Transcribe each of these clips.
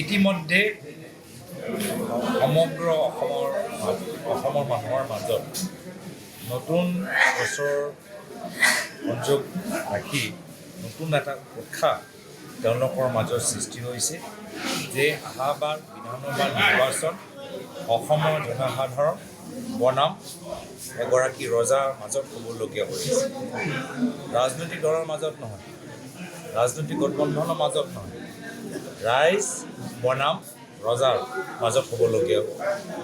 ইতিমধ্যে সমগ্ৰ অসমৰ মানুহৰ মাজত নতুন বছৰ সংযোগ ৰাখি নতুন এটা উৎসাহ তেওঁলোকৰ মাজত সৃষ্টি হৈছে যে অহাবাৰ বিধানসভা নিৰ্বাচন অসমৰ জনসাধাৰণ বনাম এগৰাকী ৰজাৰ মাজত হ'বলগীয়া হৈছে। ৰাজনৈতিক দলৰ মাজত নহয়, ৰাজনৈতিক গঠবন্ধনৰ মাজত নহয়, ৰাইজ বনাম ৰজাৰ মাজত হ'বলগীয়া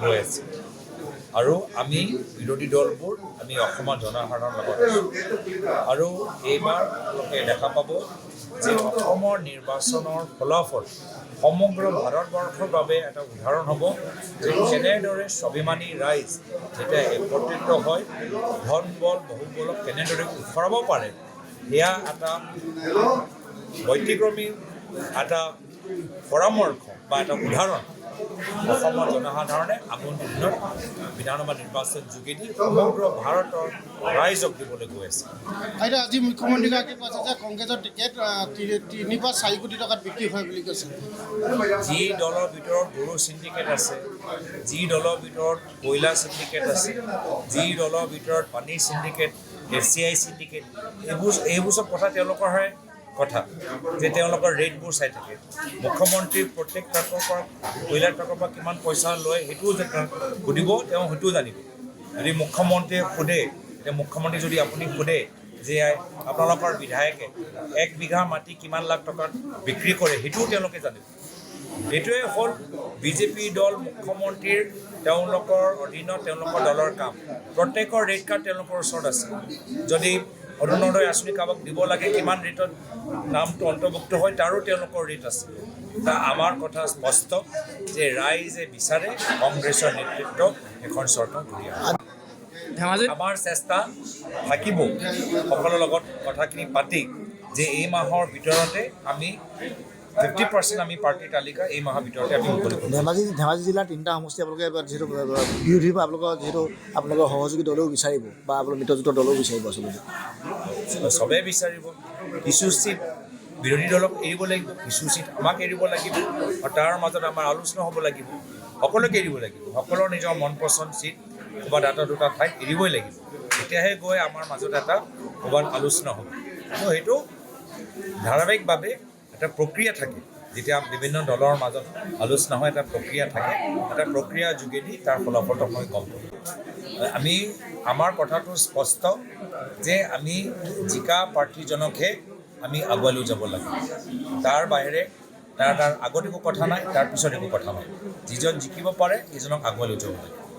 হৈ আছে। আৰু আমি বিৰোধী দলবোৰ আমি অসমৰ জনসাধাৰণৰ লগত আছোঁ। আৰু এইবাৰ আপোনালোকে দেখা পাব যে অসমৰ নিৰ্বাচনৰ ফলাফল সমগ্ৰ ভাৰতবৰ্ষৰ বাবে এটা উদাহৰণ হ'ব যে কেনেদৰে স্বাভিমানী ৰাইজ যেতিয়া একত্ৰিত হয় ধন বল বহুবলক কেনেদৰে উফৰাব পাৰে, সেয়া এটা ব্যতিক্ৰমী এটা পৰামৰ্শ বা এটা উদাহৰণ অসমৰ জনসাধাৰণে আগন্তুক দিনত বিধানসভা নিৰ্বাচন যোগেদি সমগ্ৰ ভাৰতৰ ৰাইজক দিবলৈ গৈ আছে। আজি মুখ্যমন্ত্ৰীগৰাকীয়ে কৈছে যে কংগ্ৰেছৰ টিকেট 3 পৰা 4 কোটি টকাত বিক্ৰী হয় বুলি কৈছে। যি দলৰ ভিতৰত গৰু চিণ্ডিকেট আছে, যি দলৰ ভিতৰত কয়লা চিণ্ডিকেট আছে, যি দলৰ ভিতৰত পানী চিণ্ডিকেট, FCI চিণ্ডিকেট, এইবোৰ চব কথা তেওঁলোকৰহে কথা যে তেওঁলোকৰ ৰেটবোৰ চাই থাকে। মুখ্যমন্ত্ৰী প্ৰত্যেক ট্ৰাকৰ পৰা কয়লা ট্ৰাকৰ পৰা কিমান পইচা লয় সেইটোও সুধিব, তেওঁ সেইটোও জানিব। যদি মুখ্যমন্ত্ৰীয়ে সোধে, এতিয়া মুখ্যমন্ত্ৰী যদি আপুনি সোধে যে আপোনালোকৰ বিধায়কে 1 বিঘা মাটি কিমান লাখ টকাত বিক্ৰী কৰে, সেইটোও তেওঁলোকে জানিব। এইটোৱে হ'ল বিজেপি দল মুখ্যমন্ত্ৰীৰ তেওঁলোকৰ অধীনত তেওঁলোকৰ দলৰ কাম। প্ৰত্যেকৰ ৰেট কাৰ্ড তেওঁলোকৰ ওচৰত আছে। যদি অৰুণোদয় আঁচনি কাৰোবাক দিব লাগে কিমান ৰেটত নামটো অন্তৰ্ভুক্ত হয় তাৰো তেওঁলোকৰ ৰেট আছে। আমাৰ কথা স্পষ্ট যে ৰাইজে বিচাৰে কংগ্ৰেছৰ নেতৃত্বত এখন চৰকাৰ ঘূৰি আহে। আমাৰ চেষ্টা থাকিব সকলোৰ লগত কথাখিনি পাতি যে এই মাহৰ ভিতৰতে আমি 50% আমি পাৰ্টিৰ তালিকা এই মাহৰ ভিতৰতে আমি মুকলি কৰিম। ধেমাজি জিলাৰ 3টা সমষ্টি আপোনালোকে যিহেতু বিৰোধী বা আপোনালোকৰ সহযোগী দলেও বিচাৰিব বা আপোনালোকৰ মিত্ৰজোঁটৰ দলেও বিচাৰিব আচলতে চবেই বিচাৰিব। কিছু চিট বিৰোধী দলক এৰিব লাগিব, কিছু চিট আমাক এৰিব লাগিব, আৰু তাৰ মাজত আমাৰ আলোচনা হ'ব লাগিব। সকলোকে এৰিব লাগিব, সকলোৰ নিজৰ মন পচন্দ চিট ক'ৰবাত এটা দুটা ঠাইত এৰিবই লাগিব। তেতিয়াহে গৈ আমাৰ মাজত এটা ক'ৰবাত আলোচনা হ'ব। তো সেইটো ধাৰাবাহিকভাৱে এটা প্ৰক্ৰিয়া থাকে। যেতিয়া বিভিন্ন দলৰ মাজত আলোচনা হয় এটা প্ৰক্ৰিয়া থাকে, এটা প্ৰক্ৰিয়াৰ যোগেদি তাৰ ফলাফলটো মই গম পাওঁ। আমাৰ কথাটো স্পষ্ট যে আমি জিকা প্ৰাৰ্থীজনকহে আমি আগুৱাই লৈ যাব লাগে। তাৰ বাহিৰে তাৰ আগত একো কথা নাই, তাৰ পিছত একো কথা নাই। যিজন জিকিব পাৰে সেইজনক আগুৱাই লৈ যাব লাগে।